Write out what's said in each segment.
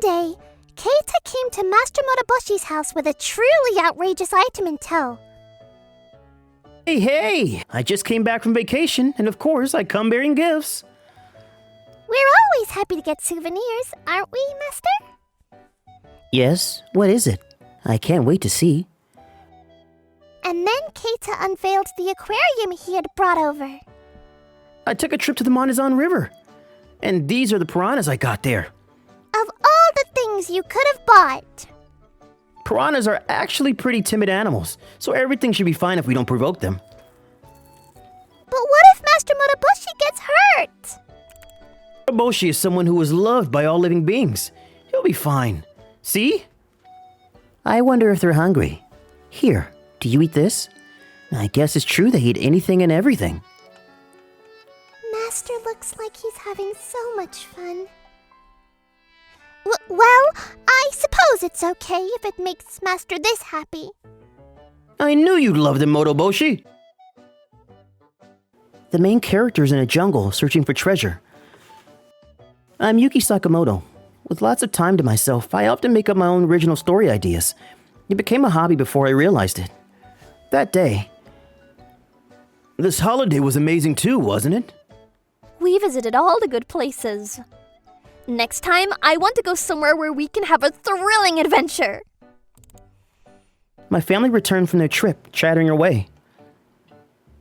day, Keita came to Master Motobushi's house with a truly outrageous item in tow. Hey! I just came back from vacation, and of course I come bearing gifts. We're always happy to get souvenirs, aren't we, Master? Yes, what is it? I can't wait to see. And then Keita unveiled the aquarium he had brought over. I took a trip to the Manizan River, and these are the piranhas I got there. Of all the things you could have bought. Piranhas are actually pretty timid animals, so everything should be fine if we don't provoke them. But what if Master Motobushi gets hurt? Motobushi is someone who is loved by all living beings. He'll be fine. See? I wonder if they're hungry. Here, do you eat this? I guess it's true they eat anything and everything. Master looks like he's having so much fun. Well, I suppose it's okay if it makes Master this happy. I knew you'd love them, Motobushi. The main character's in a jungle searching for treasure. I'm Yuki Sakamoto. With lots of time to myself, I often make up my own original story ideas. It became a hobby before I realized it. That day. This holiday was amazing too, wasn't it? We visited all the good places. Next time, I want to go somewhere where we can have a thrilling adventure. My family returned from their trip, chattering away.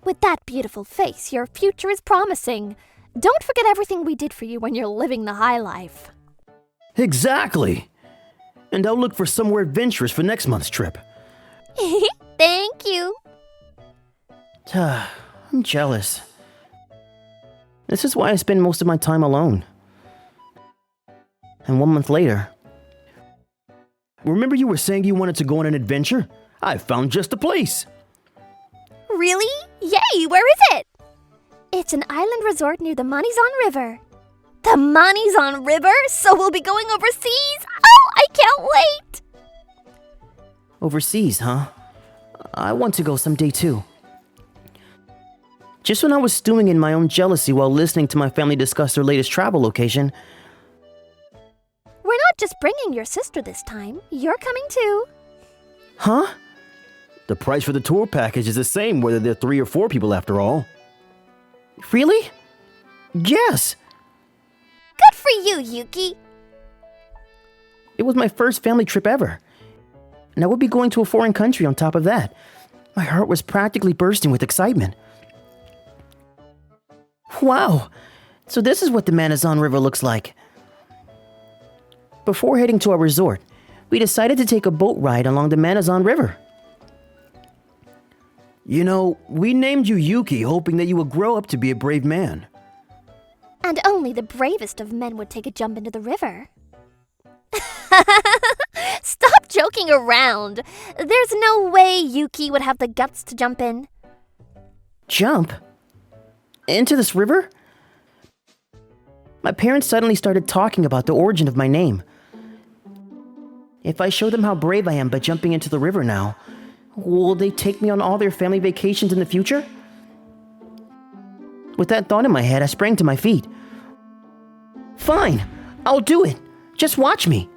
With that beautiful face, your future is promising. Don't forget everything we did for you when you're living the high life. Exactly! And I'll look for somewhere adventurous for next month's trip. Thank you. I'm jealous. This is why I spend most of my time alone. And 1 month later... Remember you were saying you wanted to go on an adventure? I found just the place! Really? Yay, where is it? It's an island resort near the Manizan River. The Manizan River? So we'll be going overseas? Oh, I can't wait! Overseas, huh? I want to go someday too. Just when I was stewing in my own jealousy while listening to my family discuss their latest travel location... We're not just bringing your sister this time. You're coming too. Huh? The price for the tour package is the same whether there are 3 or 4 people after all. Really? Yes! Good for you, Yuki. It was my first family trip ever. And I would be going to a foreign country on top of that. My heart was practically bursting with excitement. Wow! So this is what the Manizan River looks like. Before heading to our resort, we decided to take a boat ride along the Manizan River. You know, we named you Yuki hoping that you would grow up to be a brave man. And only the bravest of men would take a jump into the river. Stop joking around. There's no way Yuki would have the guts to jump in. Jump? Into this river? My parents suddenly started talking about the origin of my name. If I show them how brave I am by jumping into the river now, will they take me on all their family vacations in the future? With that thought in my head, I sprang to my feet. Fine, I'll do it. Just watch me.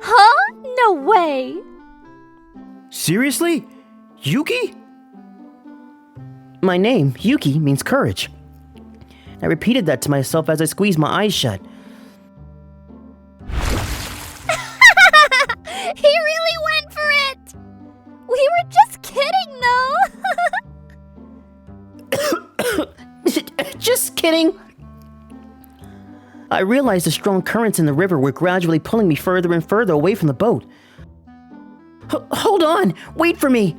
Huh? No way. Seriously? Yuki? My name, Yuki, means courage. I repeated that to myself as I squeezed my eyes shut. He really went for it! We were just kidding, though! Just kidding! I realized the strong currents in the river were gradually pulling me further and further away from the boat. Hold on! Wait for me!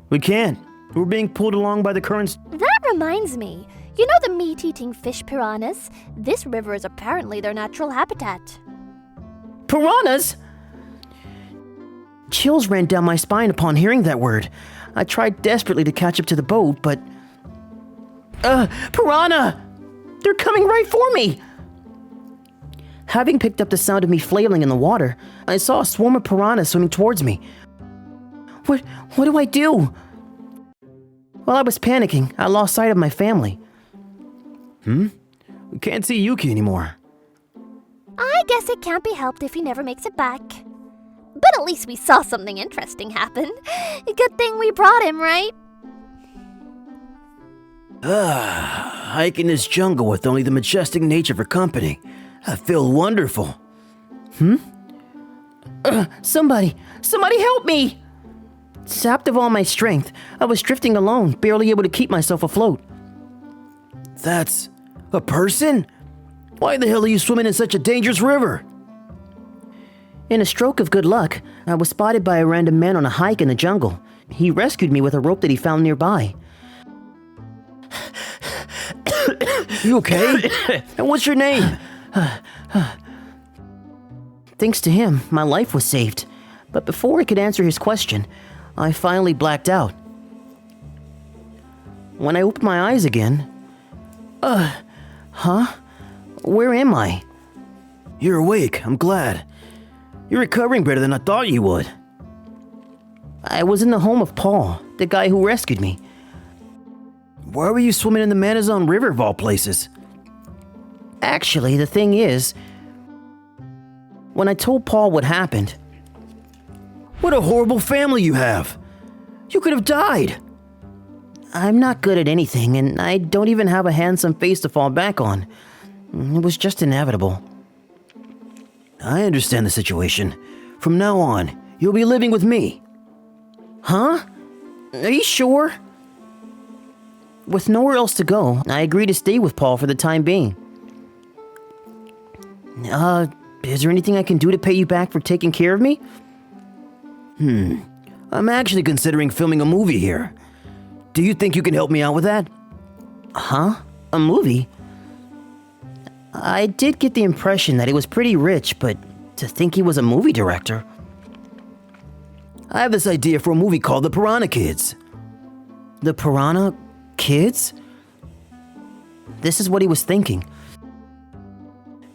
We can't. We're being pulled along by the currents. That reminds me. You know the meat-eating fish piranhas? This river is apparently their natural habitat. Piranhas? Chills ran down my spine upon hearing that word. I tried desperately to catch up to the boat, but... Piranha! They're coming right for me! Having picked up the sound of me flailing in the water, I saw a swarm of piranhas swimming towards me. What do I do? While I was panicking, I lost sight of my family. We can't see Yuki anymore. I guess it can't be helped if he never makes it back. But at least we saw something interesting happen. Good thing we brought him, right? Hiking this jungle with only the majestic nature for company. I feel wonderful. Somebody help me! Sapped of all my strength, I was drifting alone, barely able to keep myself afloat. That's a person? Why the hell are you swimming in such a dangerous river? In a stroke of good luck, I was spotted by a random man on a hike in the jungle. He rescued me with a rope that he found nearby. You okay? And what's your name? Thanks to him, my life was saved. But before I could answer his question, I finally blacked out. When I opened my eyes again... Where am I? You're awake, I'm glad. You're recovering better than I thought you would. I was in the home of Paul, the guy who rescued me. Why were you swimming in the Manazon River of all places? Actually, the thing is, when I told Paul what happened... What a horrible family you have! You could have died! I'm not good at anything, and I don't even have a handsome face to fall back on. It was just inevitable. I understand the situation. From now on, you'll be living with me. Huh? Are you sure? With nowhere else to go, I agreed to stay with Paul for the time being. Is there anything I can do to pay you back for taking care of me? I'm actually considering filming a movie here. Do you think you can help me out with that? Huh? A movie? I did get the impression that he was pretty rich, but to think he was a movie director... I have this idea for a movie called The Piranha Kids. The Piranha Kids? This is what he was thinking.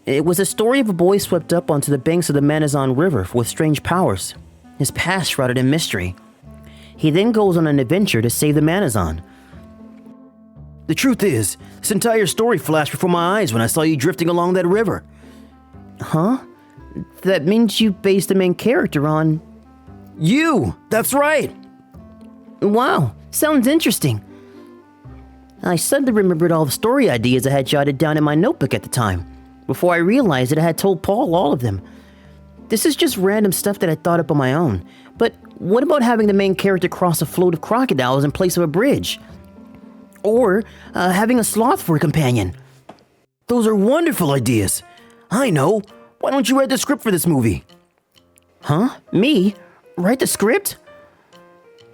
It was a story of a boy swept up onto the banks of the Manazon River with strange powers. His past shrouded in mystery. He then goes on an adventure to save the Manazon. The truth is, this entire story flashed before my eyes when I saw you drifting along that river. Huh? That means you based the main character on... You! That's right! Wow, sounds interesting. I suddenly remembered all the story ideas I had jotted down in my notebook at the time, before I realized that I had told Paul all of them. This is just random stuff that I thought up on my own, but what about having the main character cross a float of crocodiles in place of a bridge? Or having a sloth for a companion? Those are wonderful ideas. I know. Why don't you write the script for this movie? Huh? Me? Write the script?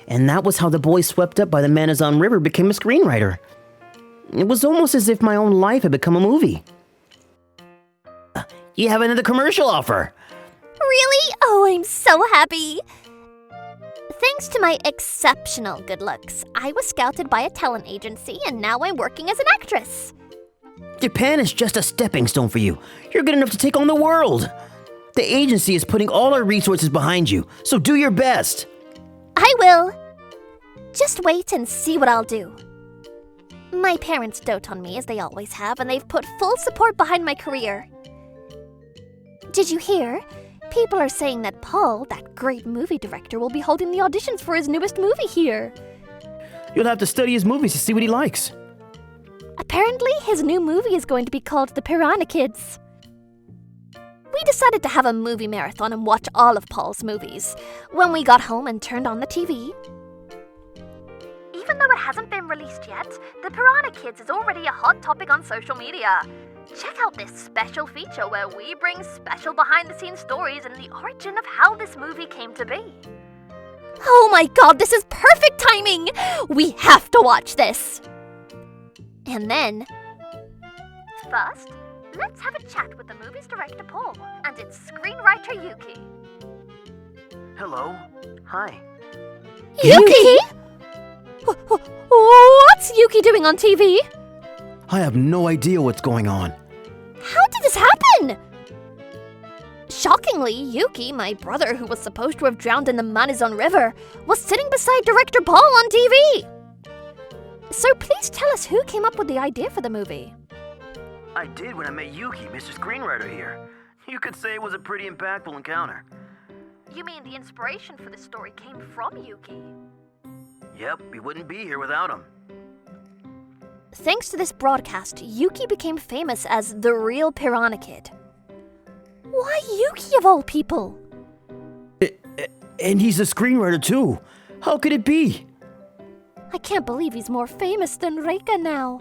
And that was how the boy swept up by the Manazon River became a screenwriter. It was almost as if my own life had become a movie. You have another commercial offer. Really? Oh, I'm so happy. Thanks to my exceptional good looks, I was scouted by a talent agency and now I'm working as an actress. Japan is just a stepping stone for you. You're good enough to take on the world. The agency is putting all our resources behind you, so do your best. I will. Just wait and see what I'll do. My parents dote on me as they always have, and they've put full support behind my career. Did you hear? People are saying that Paul, that great movie director, will be holding the auditions for his newest movie here. You'll have to study his movies to see what he likes. Apparently, his new movie is going to be called The Piranha Kids. We decided to have a movie marathon and watch all of Paul's movies when we got home and turned on the TV. Even though it hasn't been released yet, The Piranha Kids is already a hot topic on social media. Check out this special feature where we bring special behind-the-scenes stories and the origin of how this movie came to be. Oh my god, this is perfect timing! We have to watch this! And then... First, let's have a chat with the movie's director Paul and its screenwriter Yuki. Hello. Hi. Yuki? What's Yuki doing on TV? I have no idea what's going on. How did this happen? Shockingly, Yuki, my brother who was supposed to have drowned in the Manazon River, was sitting beside director Paul on TV. So please tell us who came up with the idea for the movie. I did when I met Yuki, Mr. Screenwriter here. You could say it was a pretty impactful encounter. You mean the inspiration for this story came from Yuki? Yep, we wouldn't be here without him. Thanks to this broadcast, Yuki became famous as the real Piranha Kid. Why Yuki of all people? And he's a screenwriter too. How could it be? I can't believe he's more famous than Reika now.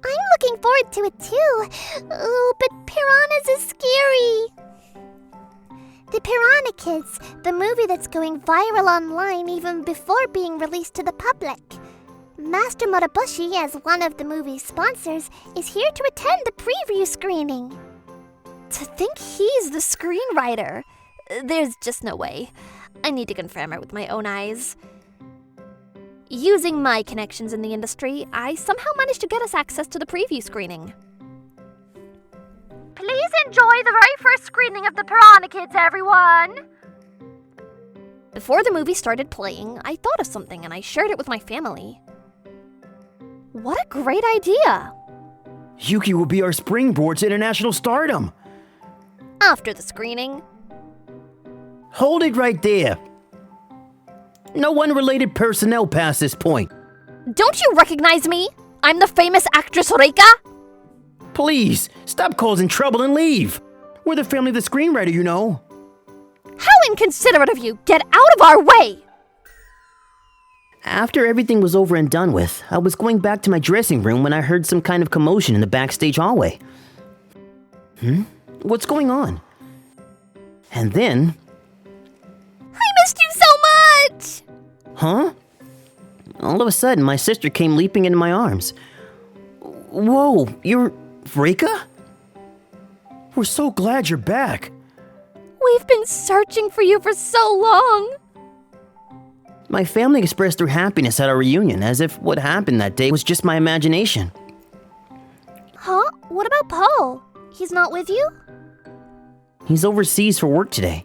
I'm looking forward to it too. Oh, but piranhas is scary. The Piranha Kids, the movie that's going viral online even before being released to the public. Master Moroboshi, as one of the movie's sponsors, is here to attend the preview screening. To think he's the screenwriter. There's just no way. I need to confirm it with my own eyes. Using my connections in the industry, I somehow managed to get us access to the preview screening. Please enjoy the very first screening of the Piranha Kids, everyone! Before the movie started playing, I thought of something and I shared it with my family. What a great idea! Yuki will be our springboard to international stardom. After the screening. Hold it right there. No unrelated personnel past this point. Don't you recognize me? I'm the famous actress Reika! Please, stop causing trouble and leave. We're the family of the screenwriter, you know. How inconsiderate of you! Get out of our way! After everything was over and done with, I was going back to my dressing room when I heard some kind of commotion in the backstage hallway. What's going on? And then... I missed you so much! Huh? All of a sudden, my sister came leaping into my arms. Whoa, you're... Reika? We're so glad you're back. We've been searching for you for so long. My family expressed their happiness at our reunion, as if what happened that day was just my imagination. Huh? What about Paul? He's not with you? He's overseas for work today.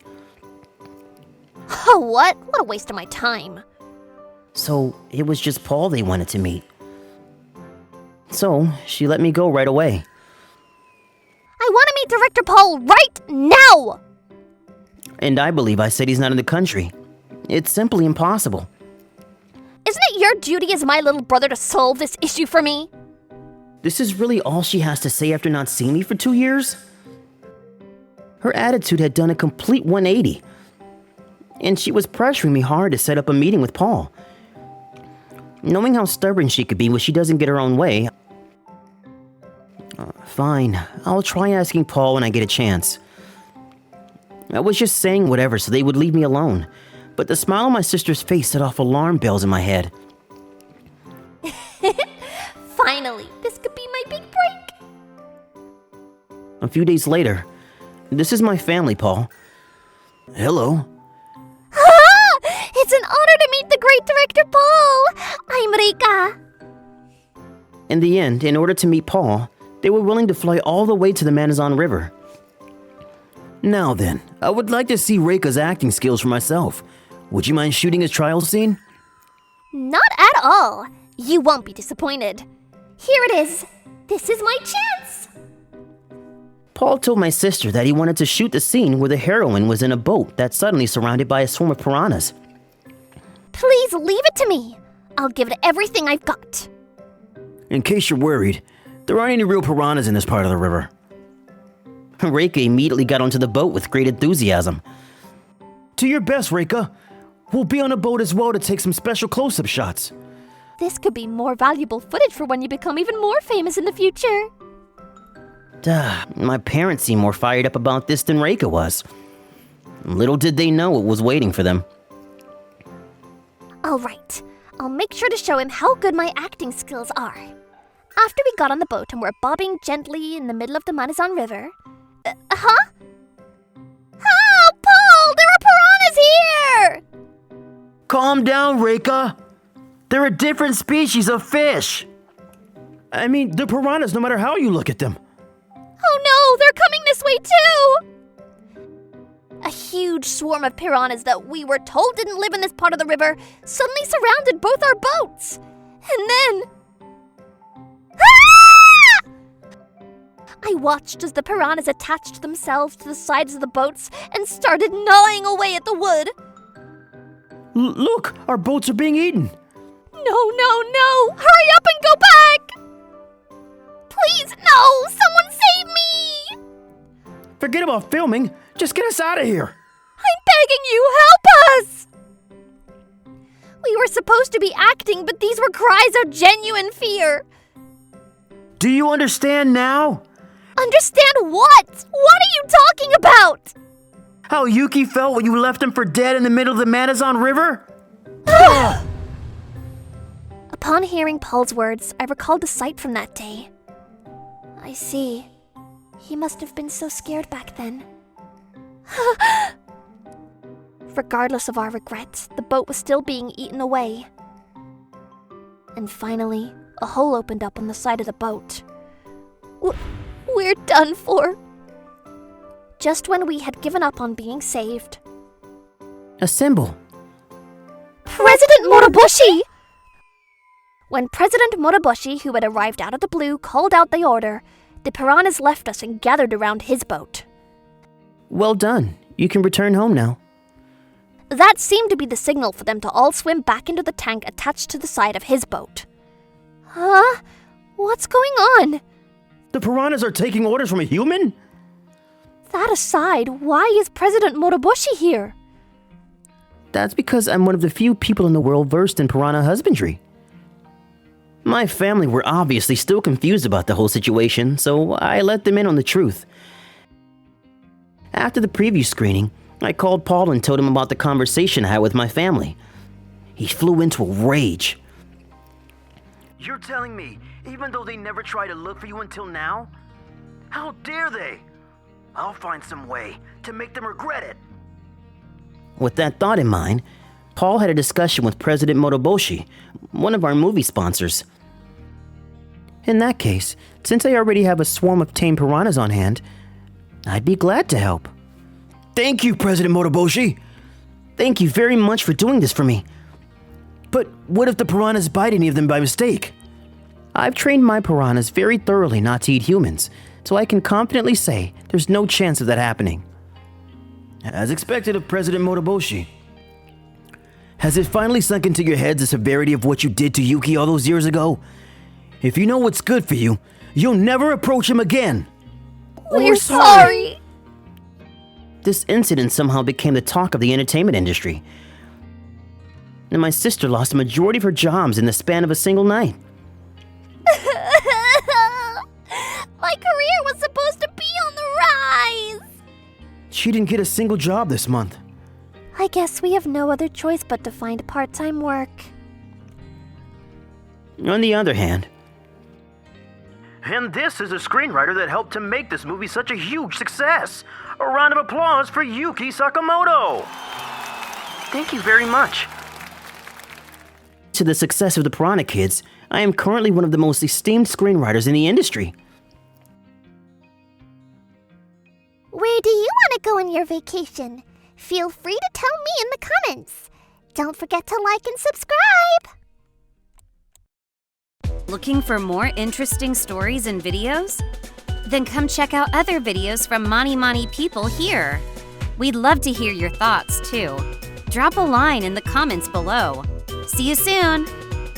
Oh, what? What a waste of my time. So, it was just Paul they wanted to meet. So, she let me go right away. I want to meet Director Paul right now! And I believe I said he's not in the country. It's simply impossible. Isn't it your duty as my little brother to solve this issue for me? This is really all she has to say after not seeing me for 2 years? Her attitude had done a complete 180. And she was pressuring me hard to set up a meeting with Paul. Knowing how stubborn she could be when she doesn't get her own way... Fine, I'll try asking Paul when I get a chance. I was just saying whatever so they would leave me alone, but the smile on my sister's face set off alarm bells in my head. Finally, this could be my big break. A few days later, this is my family, Paul. Hello. Ah! It's an honor to meet the great director Paul. I'm Reika. In the end, in order to meet Paul, they were willing to fly all the way to the Amazon River. Now then, I would like to see Reika's acting skills for myself. Would you mind shooting his trial scene? Not at all. You won't be disappointed. Here it is. This is my chance. Paul told my sister that he wanted to shoot the scene where the heroine was in a boat that's suddenly surrounded by a swarm of piranhas. Please leave it to me. I'll give it everything I've got. In case you're worried, there aren't any real piranhas in this part of the river. Reika immediately got onto the boat with great enthusiasm. To your best, Reika. We'll be on a boat as well to take some special close-up shots. This could be more valuable footage for when you become even more famous in the future. My parents seemed more fired up about this than Reika was. Little did they know what was waiting for them. All right, I'll make sure to show him how good my acting skills are. After we got on the boat and were bobbing gently in the middle of the Amazon River... huh? Oh, Paul! There are piranhas here! Calm down, Reika. They're a different species of fish. I mean, they're piranhas no matter how you look at them. Oh no, they're coming this way too! A huge swarm of piranhas that we were told didn't live in this part of the river suddenly surrounded both our boats. And then... Ah! I watched as the piranhas attached themselves to the sides of the boats and started gnawing away at the wood. Look, our boats are being eaten. No! Hurry up and go back! Please, no! Someone save me! Forget about filming. Just get us out of here. I'm begging you, help us! We were supposed to be acting, but these were cries of genuine fear. Do you understand now? Understand what? What are you talking about? How Yuki felt when you left him for dead in the middle of the Amazon River? Upon hearing Paul's words, I recalled a sight from that day. I see. He must have been so scared back then. Regardless of our regrets, the boat was still being eaten away. And finally, a hole opened up on the side of the boat. We're done for. Just when we had given up on being saved. A symbol. President Moroboshi! When President Moroboshi, who had arrived out of the blue, called out the order, the piranhas left us and gathered around his boat. Well done. You can return home now. That seemed to be the signal for them to all swim back into the tank attached to the side of his boat. Huh? What's going on? The piranhas are taking orders from a human? That aside, why is President Moroboshi here? That's because I'm one of the few people in the world versed in piranha husbandry. My family were obviously still confused about the whole situation, so I let them in on the truth. After the preview screening, I called Paul and told him about the conversation I had with my family. He flew into a rage. You're telling me, even though they never tried to look for you until now? How dare they? I'll find some way to make them regret it. With that thought in mind, Paul had a discussion with President Moroboshi, one of our movie sponsors. In that case, since I already have a swarm of tame piranhas on hand, I'd be glad to help. Thank you, President Moroboshi. Thank you very much for doing this for me. But what if the piranhas bite any of them by mistake? I've trained my piranhas very thoroughly not to eat humans, so I can confidently say there's no chance of that happening. As expected of President Moroboshi. Has it finally sunk into your heads the severity of what you did to Yuki all those years ago? If you know what's good for you, you'll never approach him again. We're sorry. This incident somehow became the talk of the entertainment industry. And my sister lost a majority of her jobs in the span of a single night. My career was supposed to be on the rise. She didn't get a single job this month. I guess we have no other choice but to find part-time work. On the other hand, and this is a screenwriter that helped to make this movie such a huge success. A round of applause for Yuki Sakamoto. Thank you very much. To the success of the Piranha Kids, I am currently one of the most esteemed screenwriters in the industry. Where do you want to go on your vacation? Feel free to tell me in the comments. Don't forget to like and subscribe. Looking for more interesting stories and videos? Then come check out other videos from Mani people here. We'd love to hear your thoughts too. Drop a line in the comments below. See you soon!